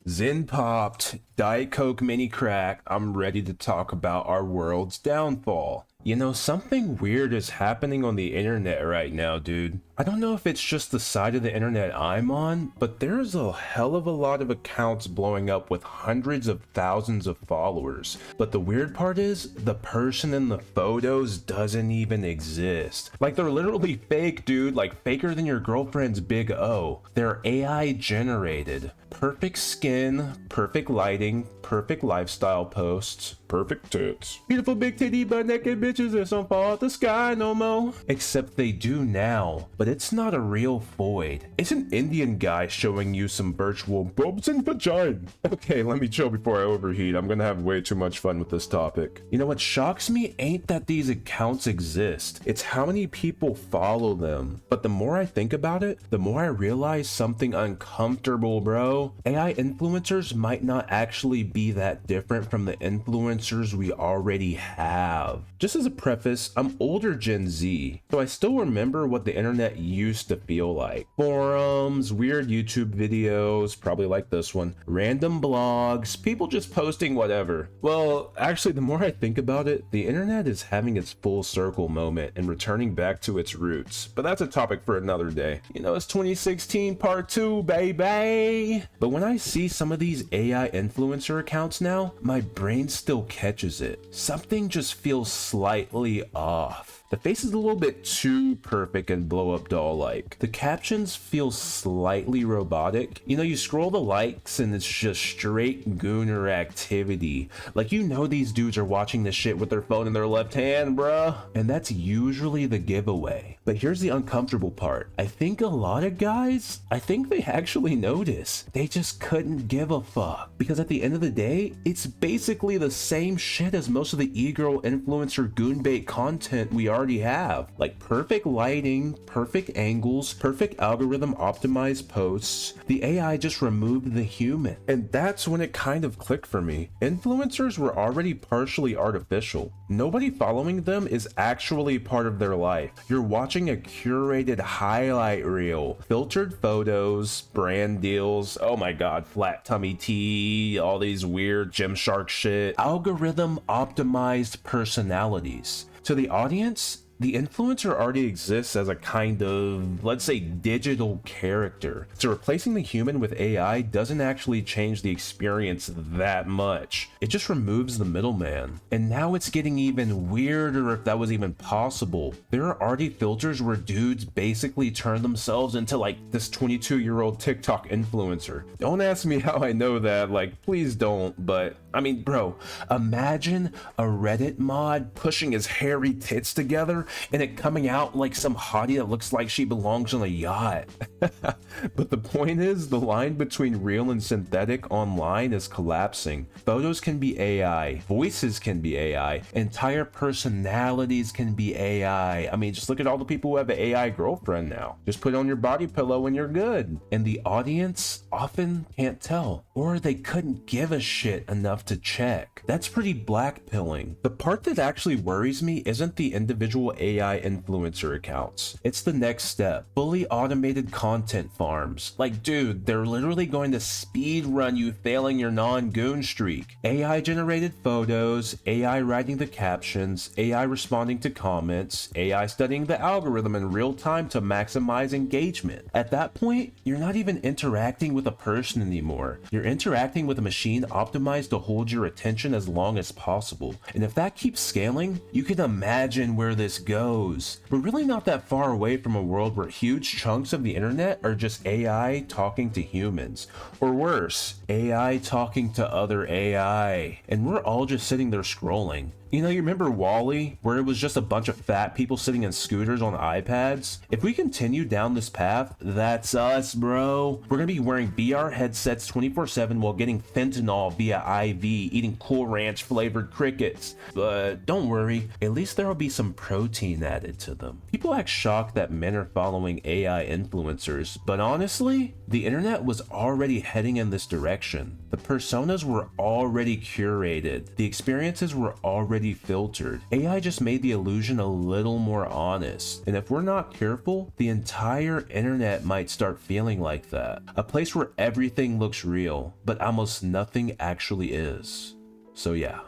Zen popped, Diet Coke mini crack, I'm ready to talk about our world's downfall. You know, something weird is happening on the internet right now, dude. I don't know if it's just the side of the internet I'm on, but there's a hell of a lot of accounts blowing up with hundreds of thousands of followers. But the weird part is, the person in the photos doesn't even exist. Like, they're literally fake, dude, like faker than your girlfriend's big O. They're AI generated. Perfect skin, perfect lighting, perfect lifestyle posts, perfect tits. Beautiful big titty butt naked bitches that don't fall out the sky no more. Except they do now, but it's not a real void. It's an Indian guy showing you some virtual boobs and vagina. Okay, let me chill before I overheat. I'm gonna have way too much fun with this topic. You know what shocks me ain't that these accounts exist. It's how many people follow them. But the more I think about it, the more I realize something uncomfortable, bro. AI influencers might not actually be that different from the influencers we already have. Just as a preface, I'm older Gen Z, so I still remember what the internet used to feel like. Forums, weird YouTube videos, probably like this one, random blogs, people just posting whatever. Well, actually, the more I think about it, the internet is having its full circle moment and returning back to its roots. But that's a topic for another day. You know, it's 2016 part 2, baby! But when I see some of these AI influencer accounts now, my brain still catches it. Something just feels slightly off. The face is a little bit too perfect and blow-up doll-like. The captions feel slightly robotic. You know, you scroll the likes and it's just straight gooner activity. Like, you know these dudes are watching this shit with their phone in their left hand, bruh. And that's usually the giveaway. But here's the uncomfortable part. I think a lot of guys, they actually notice. They just couldn't give a fuck. Because at the end of the day, it's basically the same shit as most of the e-girl influencer goonbait content we already have. Like perfect lighting, perfect angles, perfect algorithm optimized posts. The AI just removed the human. And that's when it kind of clicked for me. Influencers were already partially artificial. Nobody following them is actually part of their life. You're watching a curated highlight reel, filtered photos, brand deals, oh my god, flat tummy tea, all these weird Gymshark shit, algorithm optimized personalities. To the audience, the influencer already exists as a kind of, let's say, digital character. So replacing the human with AI doesn't actually change the experience that much. It just removes the middleman. And now it's getting even weirder if that was even possible. There are already filters where dudes basically turn themselves into like this 22-year-old TikTok influencer. Don't ask me how I know that, like, please don't, but I mean, bro, imagine a Reddit mod pushing his hairy tits together and it coming out like some hottie that looks like she belongs on a yacht. But the point is, the line between real and synthetic online is collapsing. Photos can be AI, voices can be AI, entire personalities can be AI. I mean, just look at all the people who have an AI girlfriend now. Just put on your body pillow and you're good. And the audience often can't tell, or they couldn't give a shit enough to check. That's pretty blackpilling. The part that actually worries me isn't the individual AI influencer accounts. It's the next step. Fully automated content farms. Like, dude, they're literally going to speed run you failing your non-goon streak. AI generated photos, AI writing the captions, AI responding to comments, AI studying the algorithm in real time to maximize engagement. At that point, you're not even interacting with a person anymore. You're interacting with a machine optimized to hold your attention as long as possible. And if that keeps scaling, you can imagine where this goes. We're really not that far away from a world where huge chunks of the internet are just AI talking to humans. Or worse, AI talking to other AI. And we're all just sitting there scrolling. You know, you remember WALL-E, where it was just a bunch of fat people sitting in scooters on iPads? If we continue down this path, that's us, bro. We're gonna be wearing VR headsets 24/7 while getting fentanyl via IV, eating Cool Ranch flavored crickets. But don't worry, at least there'll be some protein added to them. People act shocked that men are following AI influencers, but honestly, the internet was already heading in this direction. The personas were already curated. The experiences were already already filtered. AI just made the illusion a little more honest, and if we're not careful, the entire internet might start feeling like that. A place where everything looks real, but almost nothing actually is. So yeah.